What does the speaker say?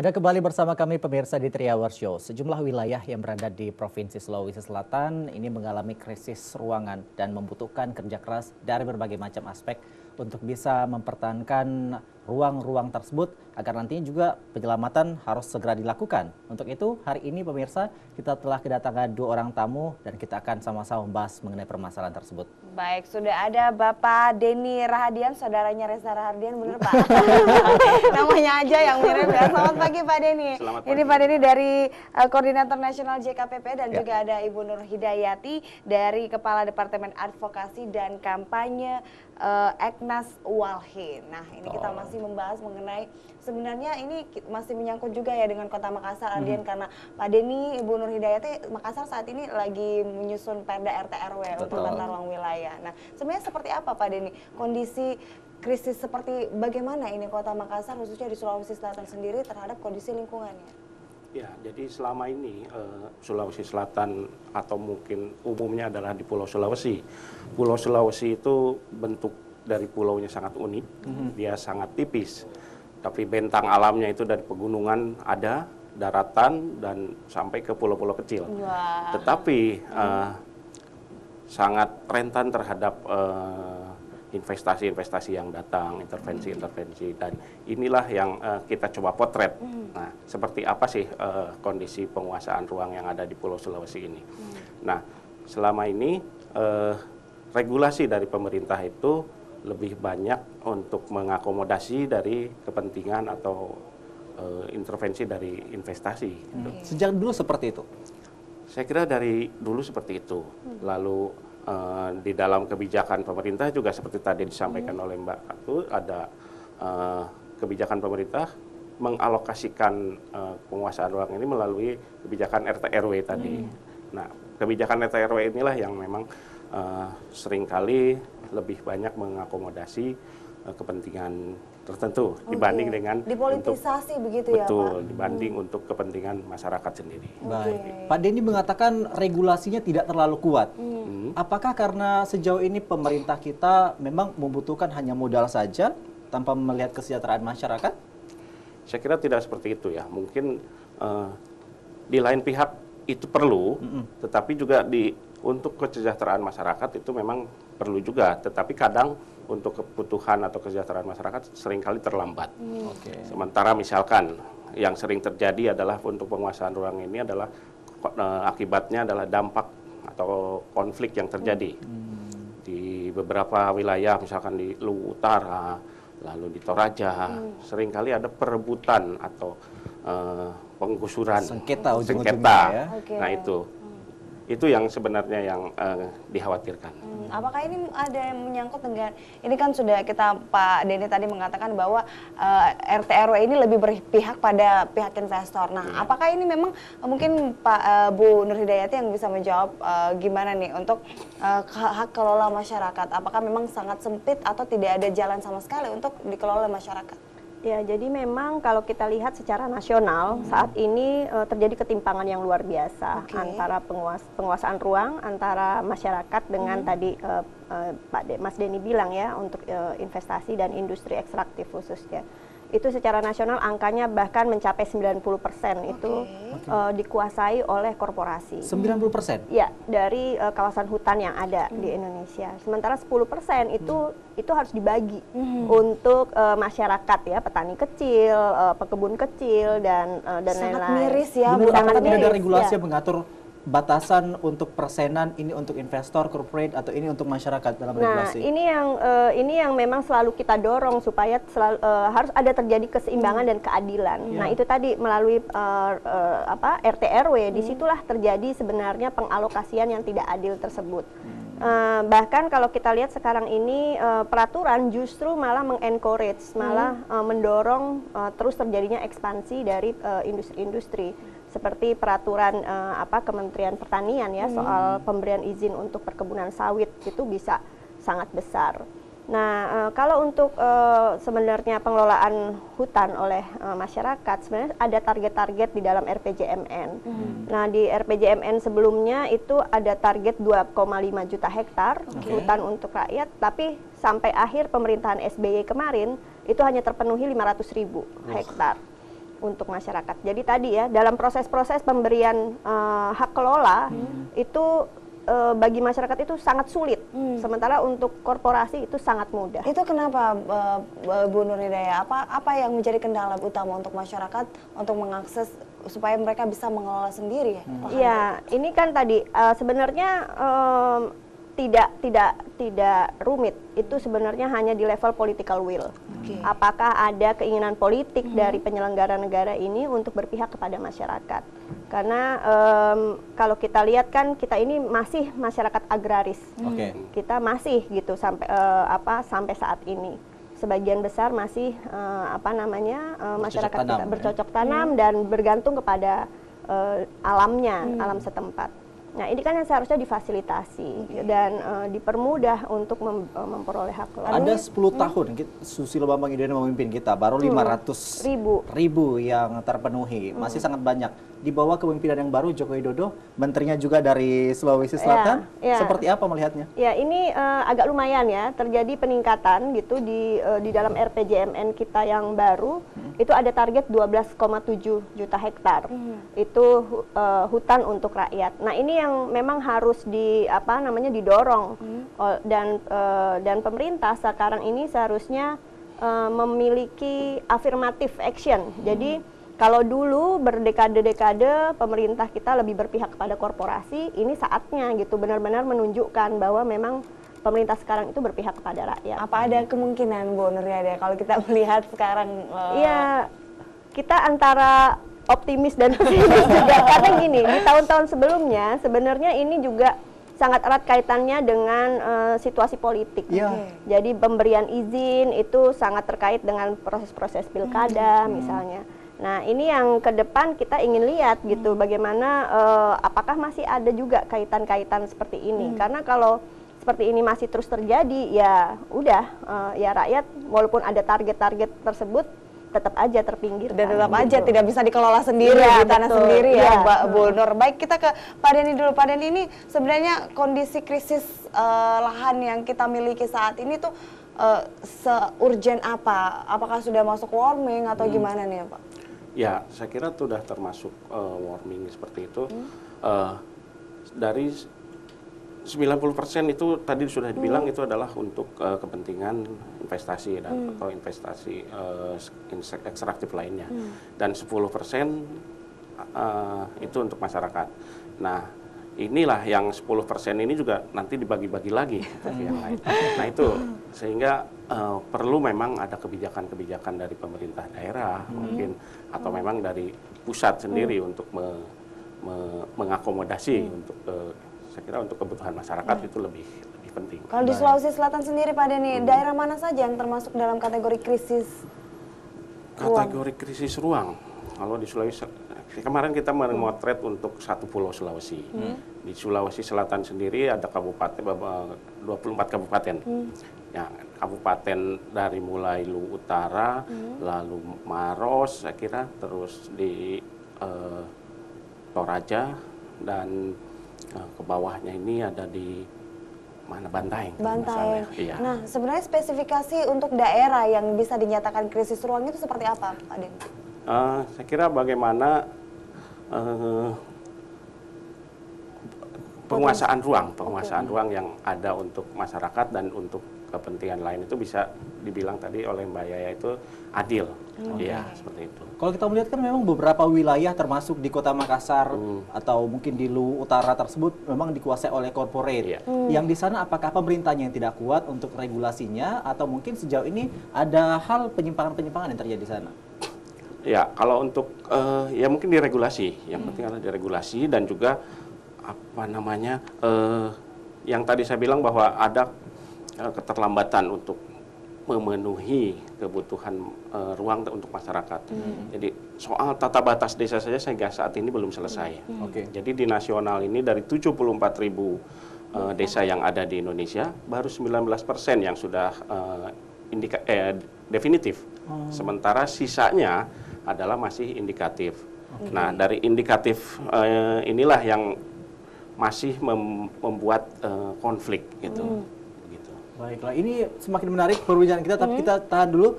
Anda kembali bersama kami pemirsa di Trihour Show. Sejumlah wilayah yang berada di Provinsi Sulawesi Selatan ini mengalami krisis ruangan dan membutuhkan kerja keras dari berbagai macam aspek untuk bisa mempertahankan ruang-ruang tersebut agar nantinya juga penyelamatan harus segera dilakukan. Untuk itu hari ini pemirsa kita telah kedatangan 2 orang tamu dan kita akan sama-sama membahas mengenai permasalahan tersebut. Baik, sudah ada Bapak Denny Rahadian, saudaranya Reza Rahadian, benar Pak? Namanya aja yang mirip ya. Selamat pagi Pak Denny. Selamat Ini pagi. Pak Denny dari Koordinator Nasional JKPP dan juga ada Ibu Nur Hidayati dari Kepala Departemen Advokasi dan Kampanye Eknas Walhi. Nah, ini kita masih membahas mengenai sebenarnya ini masih menyangkut juga ya dengan Kota Makassar, Ardian, karena Pak Denny, Ibu Nur Hidayati, Makassar saat ini lagi menyusun Perda RT RW untuk tata ruang wilayah. Nah, sebenarnya seperti apa Pak Denny kondisi krisis seperti bagaimana ini Kota Makassar khususnya di Sulawesi Selatan sendiri terhadap kondisi lingkungannya? Ya, jadi selama ini Sulawesi Selatan atau mungkin umumnya adalah di Pulau Sulawesi. Pulau Sulawesi itu bentuk dari pulaunya sangat unik, dia sangat tipis. Tapi bentang alamnya itu dari pegunungan ada, daratan, dan sampai ke pulau-pulau kecil. Wah. Tetapi sangat rentan terhadap investasi-investasi yang datang, intervensi-intervensi, dan inilah yang kita coba potret. Nah, seperti apa sih kondisi penguasaan ruang yang ada di Pulau Sulawesi ini? Nah, selama ini regulasi dari pemerintah itu lebih banyak untuk mengakomodasi dari kepentingan atau intervensi dari investasi. Sejak dulu seperti itu. Saya kira dari dulu seperti itu. Lalu di dalam kebijakan pemerintah juga seperti tadi disampaikan oleh Mbak Ratu, ada kebijakan pemerintah mengalokasikan penguasaan ruang ini melalui kebijakan RT RW tadi. Nah, kebijakan RT RW inilah yang memang seringkali lebih banyak mengakomodasi kepentingan tertentu dibanding dengan dipolitisasi untuk, begitu ya Pak? Betul, dibanding untuk kepentingan masyarakat sendiri. Baik. Pak Denny mengatakan regulasinya tidak terlalu kuat. Apakah karena sejauh ini pemerintah kita memang membutuhkan hanya modal saja tanpa melihat kesejahteraan masyarakat? Saya kira tidak seperti itu ya. Mungkin di lain pihak itu perlu, tetapi juga untuk kesejahteraan masyarakat itu memang perlu juga. Tetapi kadang untuk kebutuhan atau kesejahteraan masyarakat seringkali terlambat. Sementara misalkan yang sering terjadi adalah untuk penguasaan ruang ini adalah akibatnya adalah dampak atau konflik yang terjadi di beberapa wilayah, misalkan di Luwu Utara, lalu di Toraja, seringkali ada perebutan atau penggusuran, sengketa ya. Oke. Nah itu yang sebenarnya yang dikhawatirkan. Apakah ini ada yang menyangkut dengan, ini kan sudah Pak Denny tadi mengatakan bahwa RT RW ini lebih berpihak pada pihak investor. Nah, apakah ini memang mungkin Bu Nur Hidayati yang bisa menjawab gimana nih untuk hak kelola masyarakat? Apakah memang sangat sempit atau tidak ada jalan sama sekali untuk dikelola masyarakat? Ya, jadi memang kalau kita lihat secara nasional saat ini terjadi ketimpangan yang luar biasa antara penguasaan ruang antara masyarakat dengan tadi Mas Denny bilang ya untuk investasi dan industri ekstraktif khususnya. Itu secara nasional angkanya bahkan mencapai 90% itu dikuasai oleh korporasi. 90%? Ya, dari kawasan hutan yang ada di Indonesia. Sementara 10% itu harus dibagi untuk masyarakat ya, petani kecil, pekebun kecil dan lain-lain. Sangat miris ya, Bu. Sangat Apakah tidak ada miris, regulasi ya. yang mengatur batasan untuk persenan, ini untuk investor, corporate, atau ini untuk masyarakat dalam regulasi? Nah, ini yang memang selalu kita dorong supaya harus ada terjadi keseimbangan dan keadilan. Nah, itu tadi melalui RT RW, disitulah terjadi sebenarnya pengalokasian yang tidak adil tersebut. Bahkan kalau kita lihat sekarang ini peraturan justru malah mengencourage, malah mendorong terus terjadinya ekspansi dari industri-industri. Seperti peraturan Kementerian Pertanian ya soal pemberian izin untuk perkebunan sawit itu bisa sangat besar. Nah, kalau untuk sebenarnya pengelolaan hutan oleh masyarakat, sebenarnya ada target-target di dalam RPJMN. Nah, di RPJMN sebelumnya itu ada target 2,5 juta hektar hutan untuk rakyat, tapi sampai akhir pemerintahan SBY kemarin itu hanya terpenuhi 500.000 hektar. untuk masyarakat. Jadi tadi ya, dalam proses-proses pemberian hak kelola itu bagi masyarakat itu sangat sulit, sementara untuk korporasi itu sangat mudah. Itu kenapa Bu Nur Hidayah? Apa yang menjadi kendala utama untuk masyarakat untuk mengakses supaya mereka bisa mengelola sendiri ya? Iya, ini kan tadi sebenarnya tidak rumit. Itu sebenarnya hanya di level political will. Apakah ada keinginan politik dari penyelenggara negara ini untuk berpihak kepada masyarakat? Karena kalau kita lihat kan kita ini masih masyarakat agraris. Kita masih gitu sampai saat ini. Sebagian besar masih masyarakat kita bercocok tanam dan bergantung kepada alamnya, alam setempat. Nah, ini kan yang seharusnya difasilitasi dan dipermudah untuk memperoleh hak kelola. Ada 10 tahun Susilo Bambang Yudhoyono memimpin kita, baru 500 ribu yang terpenuhi, masih sangat banyak. Di bawah kepemimpinan yang baru Joko Widodo, menterinya juga dari Sulawesi Selatan, seperti apa melihatnya? Ya, ini agak lumayan ya, terjadi peningkatan gitu di dalam RPJMN kita yang baru, itu ada target 12,7 juta hektar. Itu hutan untuk rakyat. Nah, ini yang memang harus didorong dan pemerintah sekarang ini seharusnya memiliki affirmative action. Jadi kalau dulu berdekade-dekade pemerintah kita lebih berpihak kepada korporasi, ini saatnya gitu benar-benar menunjukkan bahwa memang pemerintah sekarang itu berpihak kepada rakyat. Apa ada kemungkinan Bu Nur Hidayah kalau kita melihat sekarang? Iya, kita antara optimis dan pesimis juga. Karena gini, di tahun-tahun sebelumnya sebenarnya ini juga sangat erat kaitannya dengan situasi politik. Jadi pemberian izin itu sangat terkait dengan proses-proses pilkada misalnya. Nah, ini yang ke depan kita ingin lihat gitu, bagaimana apakah masih ada juga kaitan-kaitan seperti ini. Karena kalau seperti ini masih terus terjadi, ya udah, ya rakyat walaupun ada target-target tersebut tetap aja terpinggir. Dan tetap aja tidak bisa dikelola sendiri di tanah sendiri ya, Mbak Bu Nur. Baik, kita ke Pak Denny dulu. Pak Denny, ini sebenarnya kondisi krisis lahan yang kita miliki saat ini tuh se-urgent apa? Apakah sudah masuk warming atau gimana nih Pak? Ya, saya kira itu sudah termasuk warming seperti itu. Dari 90% itu tadi sudah dibilang itu adalah untuk kepentingan investasi dan atau investasi ekstraktif lainnya. Dan 10% itu untuk masyarakat. Nah, inilah yang 10% ini juga nanti dibagi-bagi lagi ke yang lain. Nah, itu sehingga perlu memang ada kebijakan-kebijakan dari pemerintah daerah mungkin atau memang dari pusat sendiri untuk mengakomodasi untuk saya kira untuk kebutuhan masyarakat itu lebih penting. Kalau di Sulawesi Selatan sendiri Pak Denny, daerah mana saja yang termasuk dalam kategori krisis ruang? Kategori krisis ruang. Kalau di Sulawesi kemarin kita memotret untuk satu pulau Sulawesi. Di Sulawesi Selatan sendiri ada kabupaten 24 kabupaten. Ya, kabupaten dari mulai Lu Utara, lalu Maros, saya kira terus di Toraja dan ke bawahnya ini ada di mana Bantaeng. Iya. Nah, sebenarnya spesifikasi untuk daerah yang bisa dinyatakan krisis ruang itu seperti apa, Pak Den? Saya kira bagaimana penguasaan ruang yang ada untuk masyarakat dan untuk kepentingan lain itu bisa dibilang tadi oleh Mbak Yaya itu adil. Iya, seperti itu. Kalau kita melihat kan memang beberapa wilayah termasuk di Kota Makassar atau mungkin di Lu Utara tersebut memang dikuasai oleh corporate. Yang di sana apakah pemerintahnya yang tidak kuat untuk regulasinya atau mungkin sejauh ini ada hal penyimpangan-penyimpangan yang terjadi di sana? Ya, kalau untuk ya mungkin diregulasi. Yang penting adalah diregulasi dan juga apa namanya yang tadi saya bilang bahwa ada keterlambatan untuk memenuhi kebutuhan ruang untuk masyarakat. Jadi soal tata batas desa saja sehingga saat ini belum selesai. Jadi di nasional ini dari 74.000 desa yang ada di Indonesia baru 19% yang sudah definitif. Sementara sisanya adalah masih indikatif. Nah, dari indikatif inilah yang masih membuat konflik gitu. Baiklah, ini semakin menarik perbincangan kita, tapi kita tahan dulu.